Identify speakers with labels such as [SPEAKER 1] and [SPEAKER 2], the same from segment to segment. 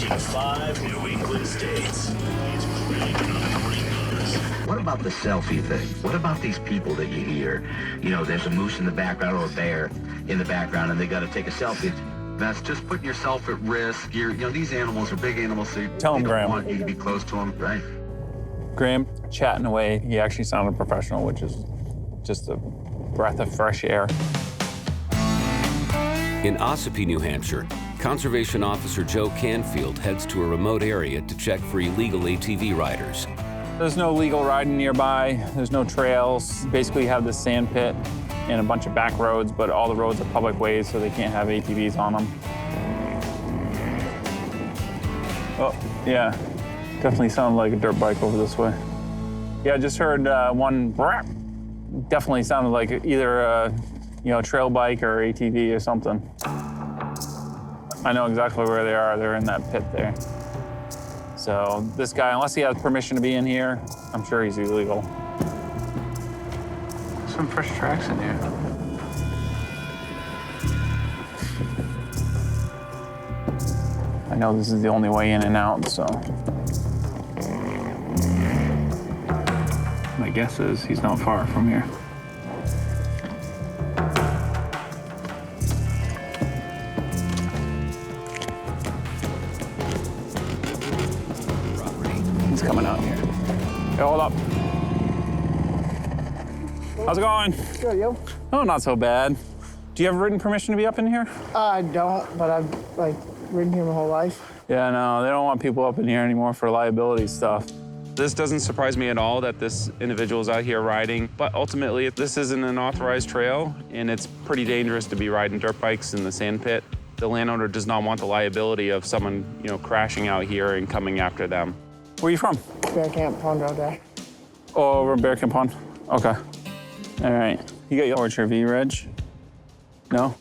[SPEAKER 1] reaching 5 New England states.
[SPEAKER 2] What about the selfie thing? What about these people that you hear? You know, there's a moose in the background or a bear in the background, and they got to take a selfie. That's just putting yourself at risk. You know, these animals are big animals, so
[SPEAKER 3] Tell
[SPEAKER 2] they
[SPEAKER 3] him,
[SPEAKER 2] don't
[SPEAKER 3] Graham.
[SPEAKER 2] want you to be close to them, right?
[SPEAKER 3] Graham, chatting away, he actually sounded professional, which is just a breath of fresh air.
[SPEAKER 4] In Ossipee, New Hampshire, Conservation Officer Joe Canfield heads to a remote area to check for illegal ATV riders.
[SPEAKER 3] There's no legal riding nearby. There's no trails. Basically, you have this sand pit and a bunch of back roads, but all the roads are public ways, so they can't have ATVs on them. Oh, yeah. Definitely sounded like a dirt bike over this way. Yeah, I just heard one brap. Definitely sounded like either a trail bike or ATV or something. I know exactly where they are. They're in that pit there. So this guy, unless he has permission to be in here, I'm sure he's illegal. Some fresh tracks in here. I know this is the only way in and out, so. My guess is he's not far from here. He's coming out here. Hey, hold up. How's it going?
[SPEAKER 5] Good, you?
[SPEAKER 3] Oh, not so bad. Do you have written permission to be up in here?
[SPEAKER 5] I don't, but I've ridden here my whole life.
[SPEAKER 3] Yeah, no, they don't want people up in here anymore for liability stuff.
[SPEAKER 6] This doesn't surprise me at all that this individual is out here riding, but ultimately this isn't an authorized trail, and it's pretty dangerous to be riding dirt bikes in the sand pit. The landowner does not want the liability of someone, crashing out here and coming after them.
[SPEAKER 3] Where are you from?
[SPEAKER 5] Bear Camp Pond out there.
[SPEAKER 3] Oh, over in Bear Camp Pond? Okay. All right. You got your Orchard V reg? No?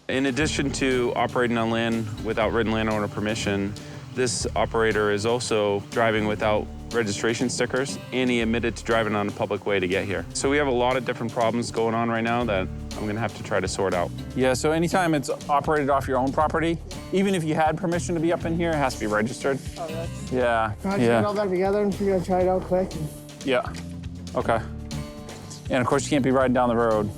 [SPEAKER 6] In addition to operating on land without written landowner permission, this operator is also driving without registration stickers, and he admitted to driving on a public way to get here. So we have a lot of different problems going on right now that I'm gonna have to try to sort out.
[SPEAKER 3] Yeah, so anytime it's operated off your own property, even if you had permission to be up in here, it has to be registered.
[SPEAKER 5] Oh, really?
[SPEAKER 3] Yeah,
[SPEAKER 5] Can I just get all that together and figure out, try it out quick?
[SPEAKER 3] Yeah, okay. And of course, you can't be riding down the road.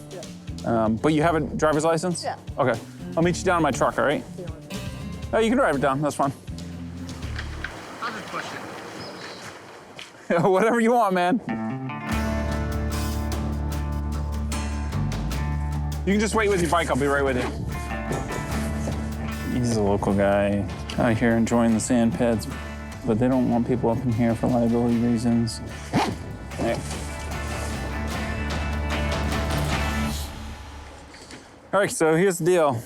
[SPEAKER 5] Yeah.
[SPEAKER 3] But you have a driver's license?
[SPEAKER 5] Yeah.
[SPEAKER 3] Okay, I'll meet you down in my truck, all right? Oh, you can drive it down, that's fine.
[SPEAKER 5] I'll just push it.
[SPEAKER 3] Whatever you want, man. You can just wait with your bike, I'll be right with you. He's a local guy out here enjoying the sand pits, but they don't want people up in here for liability reasons. Right. All right, so here's the deal.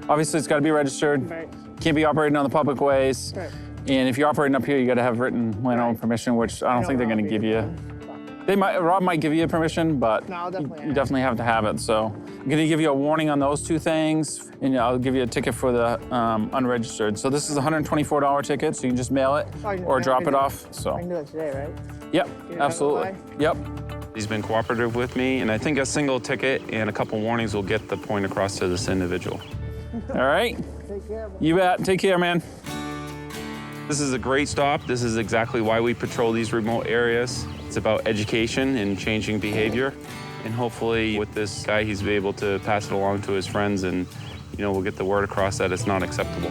[SPEAKER 3] Obviously, it's gotta be registered.
[SPEAKER 5] Right.
[SPEAKER 3] Can't be operating on the public ways.
[SPEAKER 5] Right.
[SPEAKER 3] And if you're operating up here, you gotta have written landowner permission, which I don't think they're gonna give you. Rob might give you permission, but
[SPEAKER 5] No, I'll definitely
[SPEAKER 3] you definitely have to have it. So I'm gonna give you a warning on those two things, and I'll give you a ticket for the unregistered. So this is a $124 ticket, so you can just mail it
[SPEAKER 5] Oh, I can-
[SPEAKER 3] or
[SPEAKER 5] I
[SPEAKER 3] drop
[SPEAKER 5] can
[SPEAKER 3] it
[SPEAKER 5] do-
[SPEAKER 3] off. So,
[SPEAKER 5] I can do it today, right?
[SPEAKER 3] yep,
[SPEAKER 5] You know,
[SPEAKER 3] absolutely. Yep.
[SPEAKER 6] He's been cooperative with me, and I think a single ticket and a couple warnings will get the point across to this individual.
[SPEAKER 3] All right.
[SPEAKER 5] Take care, man.
[SPEAKER 3] You bet. Take care, man.
[SPEAKER 6] This is a great stop. This is exactly why we patrol these remote areas. It's about education and changing behavior. And hopefully with this guy, he's able to pass it along to his friends, and we'll get the word across that it's not acceptable.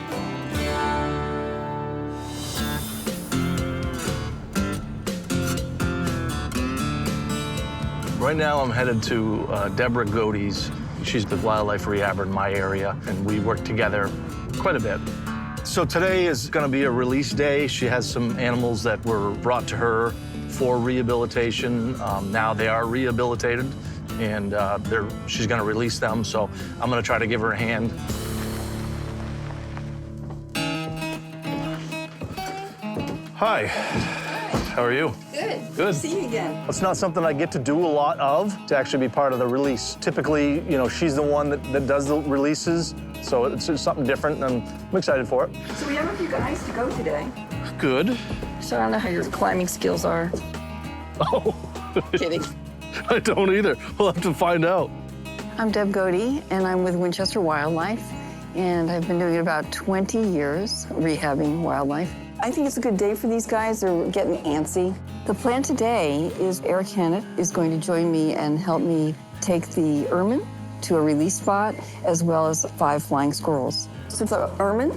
[SPEAKER 7] Right now, I'm headed to Deborah Godey's. She's the wildlife rehabber in my area, and we work together quite a bit. So today is going to be a release day. She has some animals that were brought to her for rehabilitation. Now they are rehabilitated, and she's going to release them. So I'm going to try to give her a hand. Hi. How are you?
[SPEAKER 8] Good.
[SPEAKER 7] Good.
[SPEAKER 8] See you again.
[SPEAKER 7] It's not something I get to do a lot of, to actually be part of the release. Typically, she's the one that does the releases, so it's just something different, and I'm excited for it.
[SPEAKER 8] So we have a few guys to go today.
[SPEAKER 7] Good.
[SPEAKER 8] So I don't know how your climbing skills are.
[SPEAKER 7] Oh.
[SPEAKER 8] Kidding.
[SPEAKER 7] I don't either. We'll have to find out.
[SPEAKER 8] I'm Deb Godey, and I'm with Winchester Wildlife. and I've been doing it about 20 years, rehabbing wildlife. I think it's a good day for these guys. They're getting antsy. The plan today is Eric Hannett is going to join me and help me take the ermine to a release spot, as well as 5 flying squirrels. So the ermine?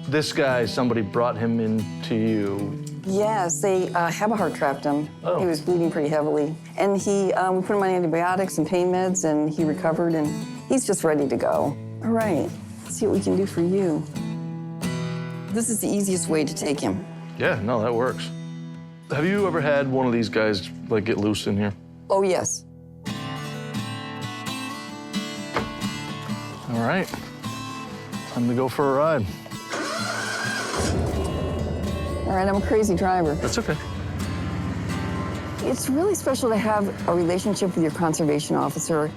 [SPEAKER 7] This guy, somebody brought him into you.
[SPEAKER 8] Yes, they have a heart trapped him.
[SPEAKER 7] Oh.
[SPEAKER 8] He was bleeding pretty heavily. And we put him on antibiotics and pain meds, and he recovered, and he's just ready to go. All right, let's see what we can do for you. This is the easiest way to take him.
[SPEAKER 7] Yeah, no, that works. Have you ever had one of these guys, like, get loose in here?
[SPEAKER 8] Oh, yes.
[SPEAKER 7] All right, time to go for a ride.
[SPEAKER 8] All right, I'm a crazy driver.
[SPEAKER 7] That's okay.
[SPEAKER 8] It's really special to have a relationship with your conservation officer.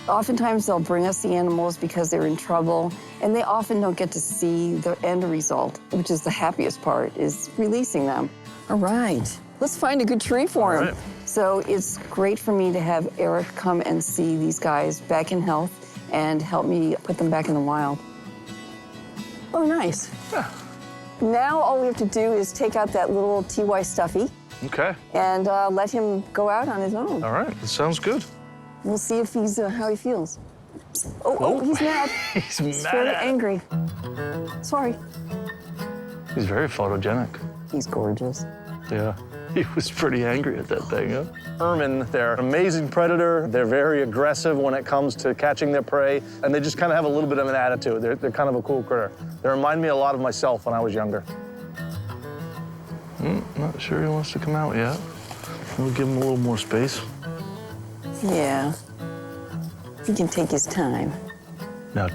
[SPEAKER 8] Oftentimes, they'll bring us the animals because they're in trouble, and they often don't get to see the end result, which is the happiest part, is releasing them. All right, let's find a good tree for him.
[SPEAKER 7] All right.
[SPEAKER 8] So it's great for me to have Eric come and see these guys back in health and help me put them back in the wild. Oh, nice.
[SPEAKER 7] Yeah.
[SPEAKER 8] Now all we have to do is take out that little TY Stuffy
[SPEAKER 7] Okay.
[SPEAKER 8] and let him go out on his own.
[SPEAKER 7] All right, that sounds good.
[SPEAKER 8] We'll see if he's how he feels. Oh, he's mad.
[SPEAKER 7] He's
[SPEAKER 8] He's
[SPEAKER 7] mad
[SPEAKER 8] very
[SPEAKER 7] at it.
[SPEAKER 8] angry. Sorry.
[SPEAKER 7] He's very photogenic.
[SPEAKER 8] He's gorgeous.
[SPEAKER 7] Yeah, he was pretty angry at that thing, huh? Ermine, they're an amazing predator. They're very aggressive when it comes to catching their prey, and they just kind of have a little bit of an attitude. They're kind of a cool critter. They remind me a lot of myself when I was younger. Not sure he wants to come out yet. We'll give him a little more space.
[SPEAKER 8] Yeah. He can take his time.
[SPEAKER 7] Now,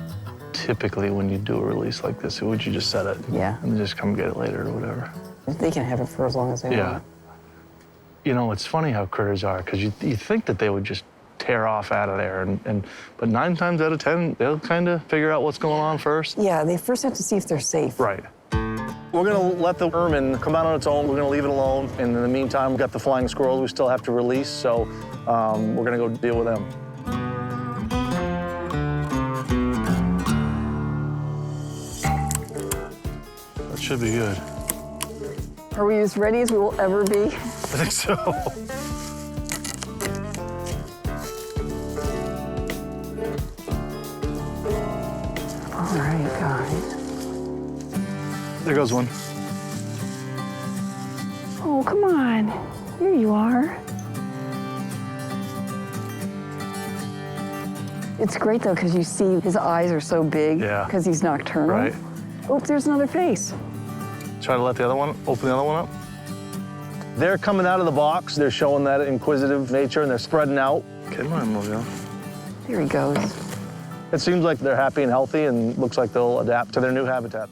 [SPEAKER 7] typically when you do a release like this, would you just set it?
[SPEAKER 8] Yeah.
[SPEAKER 7] And just come get it later or whatever?
[SPEAKER 8] They can have it for as long as they
[SPEAKER 7] Yeah.
[SPEAKER 8] want.
[SPEAKER 7] You know, it's funny how critters are, because you think that they would just tear off out of there, but 9 times out of 10, they'll kind of figure out what's going on first.
[SPEAKER 8] Yeah, they first have to see if they're safe.
[SPEAKER 7] Right. We're gonna let the ermine come out on its own. We're gonna leave it alone. And in the meantime, we've got the flying squirrels we still have to release, so we're gonna go deal with them. That should be good.
[SPEAKER 8] Are we as ready as we will ever be?
[SPEAKER 7] I think so.
[SPEAKER 8] All right, guys.
[SPEAKER 7] There goes one.
[SPEAKER 8] Oh, come on. Here you are. It's great, though, because you see his eyes are so big
[SPEAKER 7] Yeah.
[SPEAKER 8] because he's nocturnal.
[SPEAKER 7] Right.
[SPEAKER 8] Oh, there's another face.
[SPEAKER 7] Try to let the other one, open the other one up. They're coming out of the box. They're showing that inquisitive nature, and they're spreading out. Come on, Mobile.
[SPEAKER 8] There he goes.
[SPEAKER 7] It seems like they're happy and healthy, and looks like they'll adapt to their new habitat.